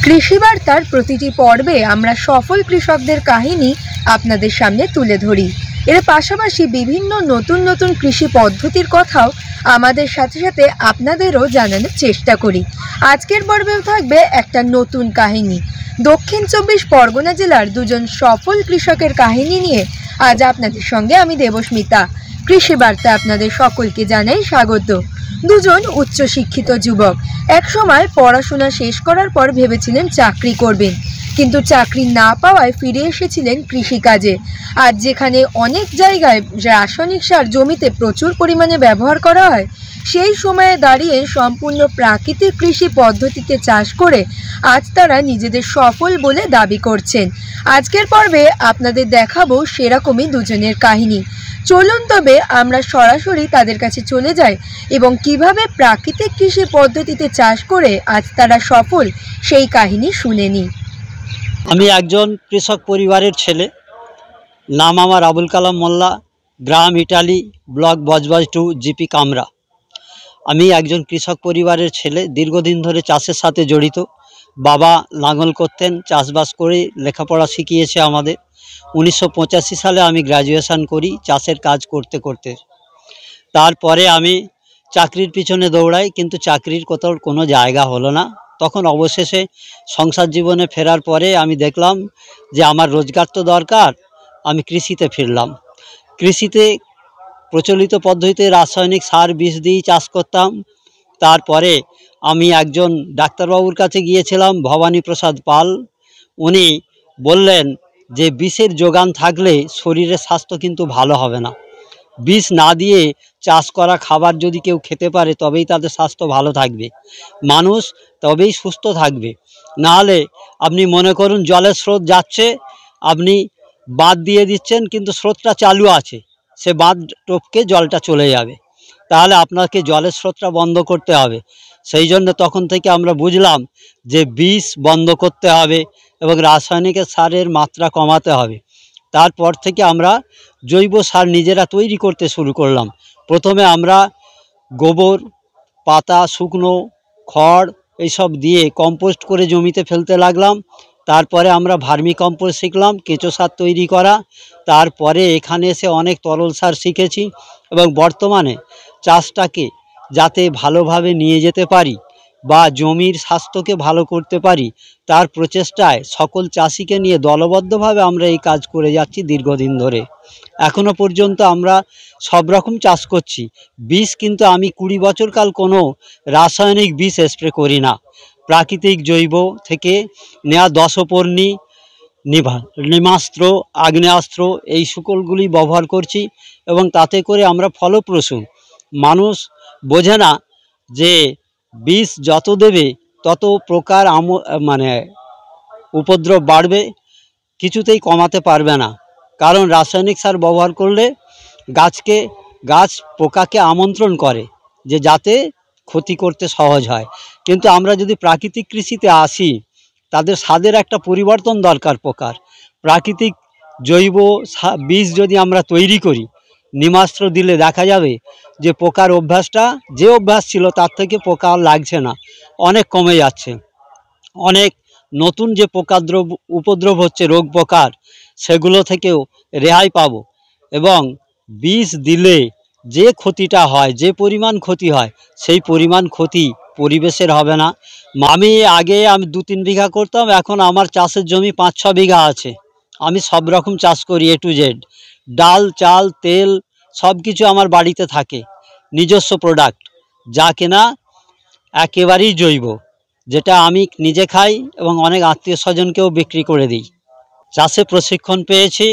কৃষি বার্তার প্রতিটি পর্বে আমরা সফল কৃষকদের কাহিনী আপনাদের সামনে তুলে ধরি। এর পাশাপাশি বিভিন্ন নতুন নতুন কৃষি পদ্ধতির কথাও আমাদের সাথে সাথে আপনাদেরও জানানোর চেষ্টা করি। আজকের পর্বেও থাকবে একটা নতুন কাহিনী। দক্ষিণ ২৪ পরগনা জেলার দুজন সফল কৃষকের কাহিনী নিয়ে আজ আপনাদের সঙ্গে আমি দেবস্মিতা। কৃষি বার্তা আপনাদের সকলকে জানাই স্বাগত। দুজন উচ্চশিক্ষিত যুবক একসময় পড়াশোনা শেষ করার পর ভেবেছিলেন চাকরি করবেন, কিন্তু চাকরি না পাওয়ায় ফিরে এসেছিলেন কৃষিকাজে। আজ যেখানে অনেক জায়গায় রাসায়নিক সার জমিতে প্রচুর পরিমাণে ব্যবহার করা হয়, সেই সময়ে দাঁড়িয়ে সম্পূর্ণ প্রাকৃতিক কৃষি পদ্ধতিতে চাষ করে আজ তারা নিজেদের সফল বলে দাবি করছেন। আজকের পর্বে আপনাদের দেখাবো সেরকমই দুজনের কাহিনী। চলুন তবে আমরা সরাসরি তাদের কাছে চলে যাই এবং কিভাবে প্রাকৃতিক কৃষি পদ্ধতিতে চাষ করে আজ তারা সফল সেই কাহিনী শুনে নিই। আমি একজন কৃষক পরিবারের ছেলে। নাম আমার আবুল কালাম মোল্লা, গ্রাম ইটালি, ব্লক বজবজ 2, জিপি কামরা। আমি একজন কৃষক পরিবারের ছেলে, দীর্ঘদিন ধরে চাষের সাথে জড়িত। বাবা লাঙল করতেন, চাষবাস করে লেখাপড়া শিখিয়েছে আমাদের। 1985 সালে আমি গ্র্যাজুয়েশন করি চাষের কাজ করতে করতে। তারপরে আমি চাকরির পিছনে দৌড়াই, কিন্তু চাকরির কোথাও কোনো জায়গা হলো না। তখন অবশেষে সংসার জীবনে ফেরার পরে আমি দেখলাম যে আমার রোজগার তো দরকার। আমি কৃষিতে ফিরলাম। কৃষিতে প্রচলিত পদ্ধতিতে রাসায়নিক সার বিষ দিয়েই চাষ করতাম। তারপরে আমি একজন ডাক্তারবাবুর কাছে গিয়েছিলাম, ভবানী প্রসাদ পাল। উনি বললেন যে বিষের যোগান থাকলে শরীরের স্বাস্থ্য কিন্তু ভালো হবে না। বিষ না দিয়ে চাষ করা খাবার যদি কেউ খেতে পারে তবেই তাদের স্বাস্থ্য ভালো থাকবে, মানুষ তবেই সুস্থ থাকবে। নাহলে আপনি মনে করুন জলের স্রোত যাচ্ছে, আপনি বাঁধ দিয়ে দিচ্ছেন কিন্তু স্রোতটা চালু আছে, সে বাঁধ টপকে জলটা চলে যাবে। তাহলে আপনাকে জলের স্রোতটা বন্ধ করতে হবে। সেই জন্য তখন থেকে আমরা বুঝলাম যে বিষ বন্ধ করতে হবে এবং রাসায়নিক সারের মাত্রা কমাতে হবে। তারপর থেকে আমরা জৈব সার নিজেরা তৈরি করতে শুরু করলাম। প্রথমে আমরা গোবর, পাতা, শুকনো খড় এইসব দিয়ে কম্পোস্ট করে জমিতে ফেলতে লাগলাম। তারপরে আমরা ভার্মি কম্পোস্ট শিখলাম, কেঁচো সার তৈরি করা। তারপরে এখানে এসে অনেক তরল সার শিখেছি এবং বর্তমানে চাষটাকে যাতে ভালোভাবে নিয়ে যেতে পারি বা জমির স্বাস্থ্যকে ভালো করতে পারি, তার প্রচেষ্টায় সকল চাষিকে নিয়ে দলবদ্ধভাবে আমরা এই কাজ করে যাচ্ছি দীর্ঘদিন ধরে। এখনও পর্যন্ত আমরা সব রকম চাষ করছি। বিষ কিন্তু আমি 20 বছর কাল কোনো রাসায়নিক বিষ স্প্রে করি না। প্রাকৃতিক জৈব থেকে নেওয়া দশপর্ণী, নিমাস্ত্র, আগ্নেয়াস্ত্র এই সকলগুলি ব্যবহার করছি এবং তাতে করে আমরা ফলপ্রসূ। মানুষ বোঝে না যে বিষ যত দেবে তত প্রকার উপদ্রব বাড়বে, কিছুতেই কমাতে পারবে না। কারণ রাসায়নিক সার ব্যবহার করলে গাছ পোকাকে আমন্ত্রণ করে যে যাতে ক্ষতি করতে সহজ হয়। কিন্তু আমরা যদি প্রাকৃতিক কৃষিতে আসি, তাদের স্বাদের একটা পরিবর্তন দরকার। পোকার প্রাকৃতিক জৈব বীজ যদি আমরা তৈরি করি, নিমাস্ত্র দিলে দেখা যাবে যে পোকার অভ্যাসটা, যে অভ্যাস ছিল তার থেকে পোকা লাগছে না, অনেক কমে যাচ্ছে। অনেক নতুন যে উপদ্রব হচ্ছে রোগ পোকার, সেগুলো থেকেও রেহাই পাবো। এবং বিষ দিলে যে ক্ষতিটা হয়, যে পরিমাণ ক্ষতি হয়, সেই পরিমাণ ক্ষতি পরিবেশের হবে না। আগে আমি 2-3 বিঘা করতাম, এখন আমার চাষের জমি 5-6 বিঘা আছে। আমি সব রকম চাষ করি, A to Z। ডাল, চাল, তেল সব কিছু আমার বাড়িতে থাকে, নিজস্ব প্রোডাক্ট, যা কিনা একেবারেই জৈব, যেটা আমি নিজে খাই এবং অনেক আত্মীয় স্বজনকেও বিক্রি করে দিই। চাষে প্রশিক্ষণ পেয়েছি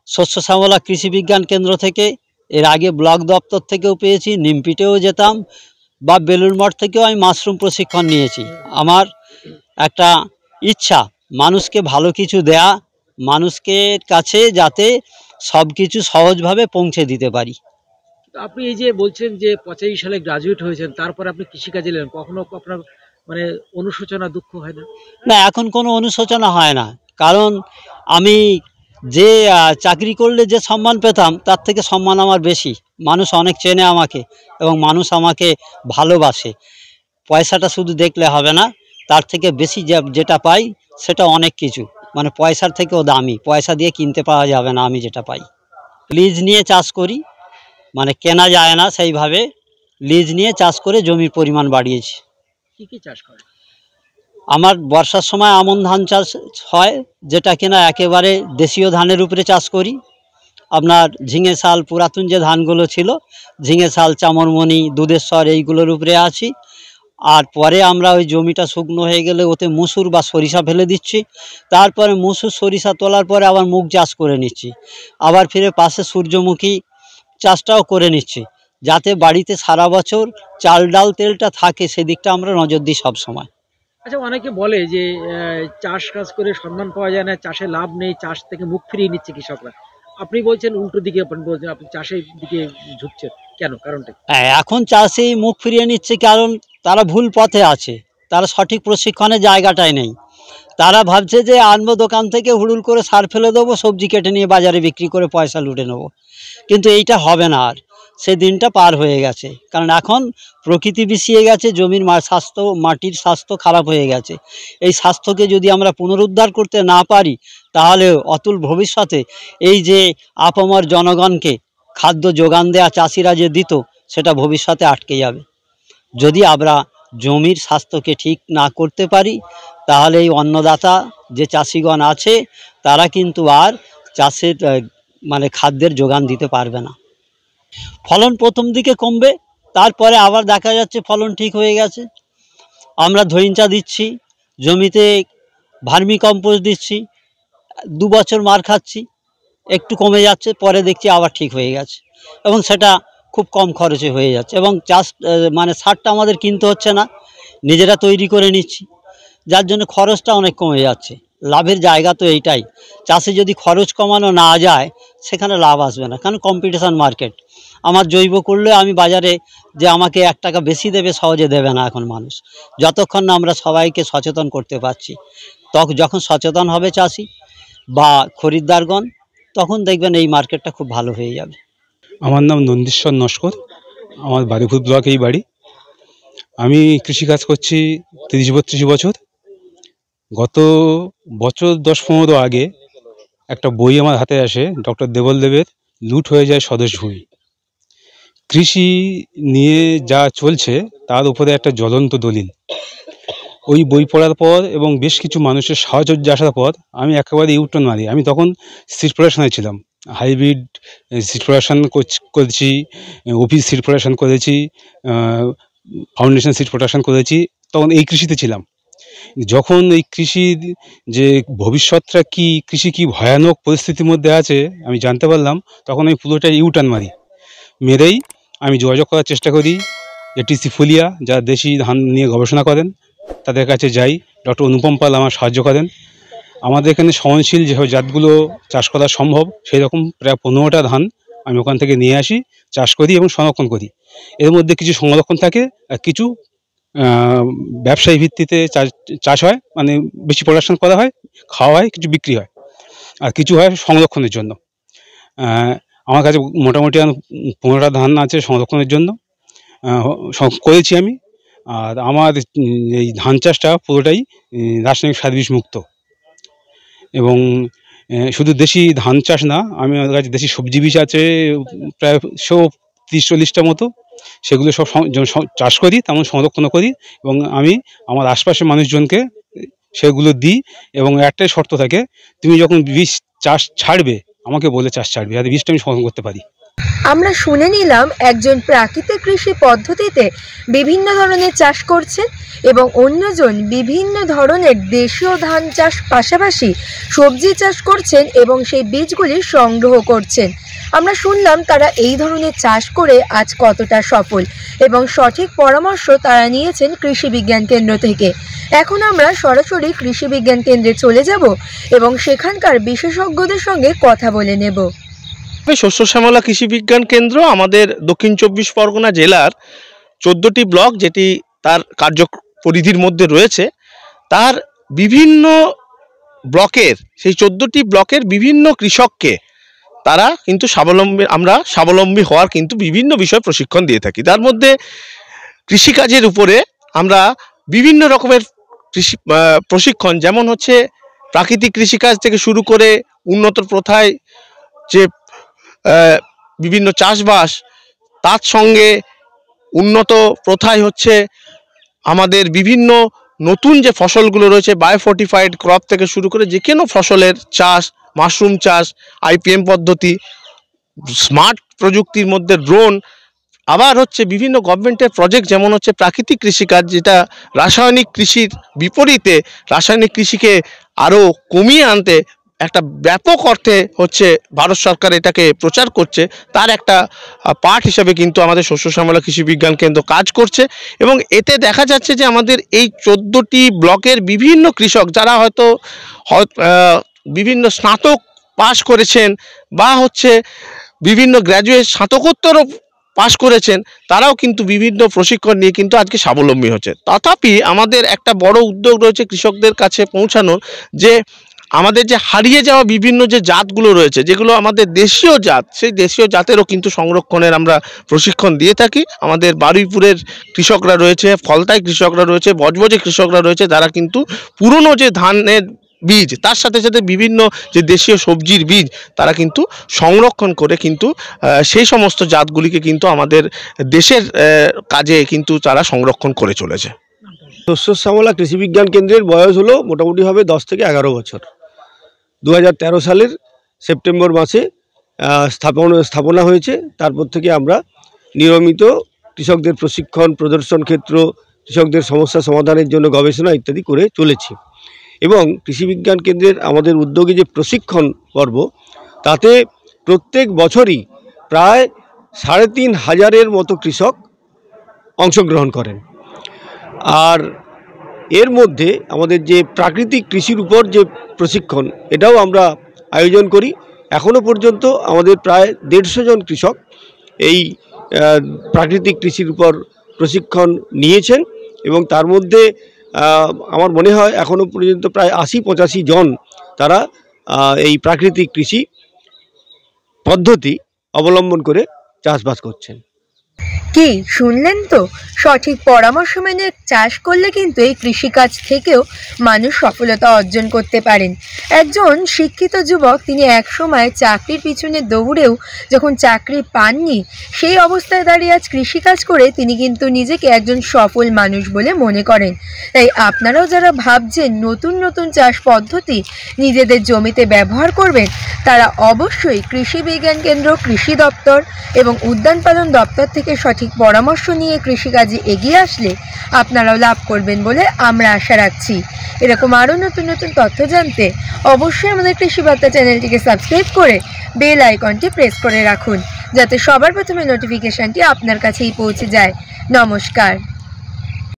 শস্য শ্যামলা কৃষি বিজ্ঞান কেন্দ্র থেকে, এর আগে ব্লক দপ্তর থেকেও পেয়েছি, নিমপিটেও যেতাম, বা বেলুড় মঠ থেকেও আমি মাশরুম প্রশিক্ষণ নিয়েছি। আমার একটা ইচ্ছা মানুষকে ভালো কিছু দেয়া, মানুষকে কাছে যাতে সব কিছু সহজভাবে পৌঁছে দিতে পারি। আপনি এই যে বলছেন যে 85 সালে গ্রাজুয়েট হয়েছেন, তারপর আপনি কৃষিকাজে এলেন, কখনো আপনার অনুশোচনা, দুঃখ হয় না? না, এখন কোনো অনুশোচনা হয় না। কারণ আমি যে চাকরি করলে যে সম্মান পেতাম তার থেকে সম্মান আমার বেশি। মানুষ অনেক চেনে আমাকে এবং মানুষ আমাকে ভালোবাসে। পয়সাটা শুধু দেখলে হবে না, তার থেকে বেশি যেটা পাই সেটা অনেক কিছু, মানে পয়সার থেকেও দামি, পয়সা দিয়ে কিনতে পাওয়া যাবে না আমি যেটা পাই। লিজ নিয়ে চাষ করি, মানে কেনা যায় না, সেইভাবে লিজ নিয়ে চাষ করে জমির পরিমাণ বাড়িয়েছি। কি কি চাষ করেন? আমার বর্ষার সময় আমন ধান চাষ হয়, যেটা কিনা একেবারে দেশীয় ধানের উপরে চাষ করি। আপনার ঝিঙে শাল, পুরাতন যে ধানগুলো ছিল, ঝিঙে শাল, চামরমণি, দুধেশ্বর, এইগুলোর উপরে আছি। আর পরে আমরা ওই জমিটা শুকনো হয়ে গেলে ওতে মুসুর বা সরিষা ফেলে দিচ্ছি। তারপরে মুসুর সরিষা তোলার পরে আবার মুগ চাষ করে নিচ্ছি, আবার ফিরে পাশে সূর্যমুখী চাষটাও করে নিচ্ছি, যাতে বাড়িতে সারা বছর চাল ডাল তেলটা থাকে, সেদিকটা আমরা নজর দিই সব সময়। আচ্ছা, অনেকে বলে যে চাষ কাজ করে সম্মান পাওয়া যায় না, চাষে লাভ নেই, চাষ থেকে মুখ ফিরিয়ে নিচ্ছে কৃষকরা। আপনি বলছেন উল্টো দিকে, আপনি বলছেন আপনি চাষের দিকে ঝুঁকছেন, কেন? কারণটা? হ্যাঁ, এখন চাষি মুখ ফিরিয়ে নিচ্ছে কারণ তারা ভুল পথে আছে, তারা সঠিক প্রশিক্ষণের জায়গাটায় নেই। তারা ভাবছে যে আনবো দোকান থেকে, হুড়ুল করে সার ফেলে দেবো, সবজি কেটে নিয়ে বাজারে বিক্রি করে পয়সা লুটে নেবো, কিন্তু এইটা হবে না। আর সে দিনটা পার হয়ে গেছে, কারণ এখন প্রকৃতি বিষিয়ে গেছে, জমির স্বাস্থ্য, মাটির স্বাস্থ্য খারাপ হয়ে গেছে। এই স্বাস্থ্যকে যদি আমরা পুনরুদ্ধার করতে না পারি, তাহলে অতুল ভবিষ্যতে এই যে আপামর জনগণকে খাদ্য যোগান দেয়া চাষিরা যে দিত, সেটা ভবিষ্যতে আটকে যাবে। যদি আমরা জমির স্বাস্থ্যকে ঠিক না করতে পারি, তাহলে এই অন্নদাতা যে চাষিগণ আছে, তারা কিন্তু আর চাষের মানে খাদ্যের যোগান দিতে পারবে না। ফলন প্রথম দিকে কমবে, তারপরে আবার দেখা যাচ্ছে ফলন ঠিক হয়ে গেছে। আমরা ধইঞ্চা দিচ্ছি, জমিতে ভার্মি কম্পোস্ট দিচ্ছি, 2 বছর মার খাচ্ছি, একটু কমে যাচ্ছে, পরে দেখছি আবার ঠিক হয়ে গেছে, এবং সেটা খুব কম খরচে হয়ে যাচ্ছে। এবং চাষ মানে সারটা আমাদের কিনতে হচ্ছে না, নিজেরা তৈরি করে নিচ্ছি, যার জন্য খরচটা অনেক কমে যাচ্ছে। লাভের জায়গা তো এইটাই, চাষে যদি খরচ কমানো না যায়, সেখানে লাভ আসবে না, কারণ কম্পিটিশান মার্কেট। আমার জৈব করলে আমি বাজারে যে আমাকে 1 টাকা বেশি দেবে, সহজে দেবে না এখন মানুষ, যতক্ষণ না আমরা সবাইকে সচেতন করতে পারছি। যখন সচেতন হবে চাষি বা খরিদ্দারগণ, তখন দেখবেন এই মার্কেটটা খুব ভালো হয়ে যাবে। আমার নাম নন্দীশ্বর নস্কর, আমার বারুইপুর ব্লকেই বাড়ি। আমি কৃষিকাজ করছি 30-32 বছর। গত বছর 10-15 আগে একটা বই আমার হাতে আসে, ডক্টর দেবলদেবের লুট হয়ে যায় স্বদেশ ভূমি। কৃষি নিয়ে যা চলছে তার উপরে একটা জ্বলন্ত দলিল। ওই বই পড়ার পর এবং বেশ কিছু মানুষের সাহচর্য আসার পর আমি একেবারে ইউটার্ন মারি। আমি তখন সিড প্রোডাকশনে ছিলাম, হাইব্রিড সিড প্রোডাকশন করেছি, অফিস সিড প্রোডাকশন করেছি, ফাউন্ডেশন সিড প্রোডাকশন করেছি, তখন এই কৃষিতে ছিলাম। যখন এই কৃষির যে ভবিষ্যৎটা কি, কৃষি কি ভয়ানক পরিস্থিতির মধ্যে আছে আমি জানতে পারলাম, তখন আমি পুরোটা ইউটার্ন মারি। মেরেই আমি যোগাযোগ করার চেষ্টা করি এটিসি ফুলিয়া, যারা দেশি ধান নিয়ে গবেষণা করেন, তাদের কাছে যাই। ডক্টর অনুপম পাল আমার সাহায্য করেন। আমাদের এখানে সহনশীল যেসব জাতগুলো চাষ করা সম্ভব, সেই রকম প্রায় 15টা ধান আমি ওখান থেকে নিয়ে আসি, চাষ করি এবং সংরক্ষণ করি। এর মধ্যে কিছু সংরক্ষণ থাকে আর কিছু ব্যবসায়ী ভিত্তিতে চাষ হয়, মানে বেশি প্রোডাকশন করা হয়, খাওয়া হয়, কিছু বিক্রি হয়, আর কিছু হয় সংরক্ষণের জন্য। আমার কাছে মোটামুটি 15টা ধান আছে সংরক্ষণের জন্য, করেছি আমি। আর আমার এই ধান চাষটা পুরোটাই রাসায়নিক সার বিষ মুক্ত। এবং শুধু দেশি ধান চাষ না, আমি আমার কাছে দেশি সবজি বীজ আছে প্রায় 30-40টা মতো, সেগুলো সব চাষ করি, তেমন সংরক্ষণ করি, এবং আমি আমার আশপাশের মানুষজনকে সেগুলো দিই। এবং একটাই শর্ত থাকে, তুমি যখন বীজ চাষ ছাড়বে আমাকে বলে চাষ ছাড়বে, যাতে বীজটা আমি সংরক্ষণ করতে পারি। আমরা শুনে নিলাম একজন প্রাকৃতিক কৃষি পদ্ধতিতে বিভিন্ন ধরনের চাষ করছেন এবং অন্যজন বিভিন্ন ধরনের দেশীয় ধান চাষ পাশাপাশি সবজি চাষ করছেন এবং সেই বীজগুলি সংগ্রহ করছেন। আমরা শুনলাম তারা এই ধরনের চাষ করে আজ কতটা সফল এবং সঠিক পরামর্শ তারা নিয়েছেন কৃষি বিজ্ঞান কেন্দ্র থেকে। এখন আমরা সরাসরি কৃষি বিজ্ঞান কেন্দ্রে চলে যাব এবং সেখানকার বিশেষজ্ঞদের সঙ্গে কথা বলে নেব। শস্য শ্যামলা কৃষি বিজ্ঞান কেন্দ্র আমাদের দক্ষিণ 24 পরগনা জেলার 14টি ব্লক, যেটি তার কার্য পরিধির মধ্যে রয়েছে, তার বিভিন্ন ব্লকের, সেই 14টি ব্লকের বিভিন্ন কৃষককে তারা কিন্তু স্বাবলম্বী হওয়ার কিন্তু বিভিন্ন বিষয় প্রশিক্ষণ দিয়ে থাকি। তার মধ্যে কৃষিকাজের উপরে আমরা বিভিন্ন রকমের কৃষি প্রশিক্ষণ, যেমন হচ্ছে প্রাকৃতিক কৃষিকাজ থেকে শুরু করে উন্নত প্রথায় যে বিভিন্ন চাষবাস, তার সঙ্গে উন্নত প্রথায় হচ্ছে আমাদের বিভিন্ন নতুন যে ফসলগুলো রয়েছে, বায়োফর্টিফাইড ক্রপ থেকে শুরু করে যে কোনো ফসলের চাষ, মাশরুম চাষ, IPM পদ্ধতি, স্মার্ট প্রযুক্তির মধ্যে ড্রোন, আবার হচ্ছে বিভিন্ন গভর্নমেন্টের প্রজেক্ট, যেমন হচ্ছে প্রাকৃতিক কৃষিকাজ, যেটা রাসায়নিক কৃষির বিপরীতে রাসায়নিক কৃষিকে আরও কমিয়ে আনতে একটা ব্যাপক অর্থে হচ্ছে ভারত সরকার এটাকে প্রচার করছে। তার একটা পার্ট হিসাবে কিন্তু আমাদের শস্য শ্যামলা কৃষি বিজ্ঞান কেন্দ্র কাজ করছে, এবং এতে দেখা যাচ্ছে যে আমাদের এই 14টি ব্লকের বিভিন্ন কৃষক, যারা হয়তো বিভিন্ন স্নাতক পাশ করেছেন বা হচ্ছে বিভিন্ন গ্র্যাজুয়েট স্নাতকোত্তরও পাশ করেছেন, তারাও কিন্তু বিভিন্ন প্রশিক্ষণ নিয়ে কিন্তু আজকে স্বাবলম্বী হচ্ছে। তথাপি আমাদের একটা বড় উদ্যোগ রয়েছে কৃষকদের কাছে পৌঁছানোর, যে আমাদের যে হারিয়ে যাওয়া বিভিন্ন যে জাতগুলো রয়েছে, যেগুলো আমাদের দেশীয় জাত, সেই দেশীয় জাতেরও কিন্তু সংরক্ষণের আমরা প্রশিক্ষণ দিয়ে থাকি। আমাদের বারুইপুরের কৃষকরা রয়েছে, ফলতায় কৃষকরা রয়েছে, বজবজে কৃষকরা রয়েছে, যারা কিন্তু পুরনো যে ধানের বীজ, তার সাথে সাথে বিভিন্ন যে দেশীয় সবজির বীজ, তারা কিন্তু সংরক্ষণ করে কিন্তু সেই সমস্ত জাতগুলিকে কিন্তু আমাদের দেশের কাজে কিন্তু তারা সংরক্ষণ করে চলেছে। শস্য শ্যামলা কৃষি বিজ্ঞান কেন্দ্রের বয়স হলো মোটামুটি হবে 10 থেকে 11 বছর। 2013 সালের সেপ্টেম্বর মাসে স্থাপনা হয়েছে। তারপর থেকে আমরা নিয়মিত কৃষকদের প্রশিক্ষণ, প্রদর্শন ক্ষেত্র, কৃষকদের সমস্যা সমাধানের জন্য গবেষণা ইত্যাদি করে চলেছি। এবং কৃষি বিজ্ঞান কেন্দ্রের আমাদের উদ্যোগে যে প্রশিক্ষণ পর্ব, তাতে প্রত্যেক বছরই প্রায় 3500-এর মতো কৃষক অংশগ্রহণ করেন। আর এর মধ্যে আমাদের যে প্রাকৃতিক কৃষির উপর যে প্রশিক্ষণ, এটাও আমরা আয়োজন করি। এখনও পর্যন্ত আমাদের প্রায় 150 জন কৃষক এই প্রাকৃতিক কৃষির উপর প্রশিক্ষণ নিয়েছেন, এবং তার মধ্যে আমার মনে হয় এখনও পর্যন্ত প্রায় 80-85 জন তারা এই প্রাকৃতিক কৃষি পদ্ধতি অবলম্বন করে চাষবাস করছেন। কি শুনলেন তো? সঠিক পরামর্শ মেনে চাষ করলে কিন্তু এই কৃষিকাজ থেকেও মানুষ সফলতা অর্জন করতে পারেন। একজন শিক্ষিত যুবক, তিনি একসময় চাকরির পিছনে দৌড়েও যখন চাকরি পাননি, সেই অবস্থায় দাঁড়িয়ে আজ কৃষিকাজ করে তিনি কিন্তু নিজেকে একজন সফল মানুষ বলে মনে করেন। তাই আপনারাও যারা ভাবছেন নতুন নতুন চাষ পদ্ধতি নিজেদের জমিতে ব্যবহার করবেন, তারা অবশ্যই কৃষি বিজ্ঞান কেন্দ্র, কৃষি দপ্তর এবং উদ্যান পালন দপ্তর থেকে সঠিক পরামর্শ নিয়ে কৃষিকাজে এগিয়ে আসলে আপনারাও লাভ করবেন বলে আমরা আশা রাখছি। এরকম আরও নতুন নতুন তথ্য জানতে অবশ্যই আমাদের কৃষি বার্তা চ্যানেলটিকে সাবস্ক্রাইব করে বেল আইকনটি প্রেস করে রাখুন, যাতে সবার প্রথমে নোটিফিকেশনটি আপনার কাছেই পৌঁছে যায়। নমস্কার।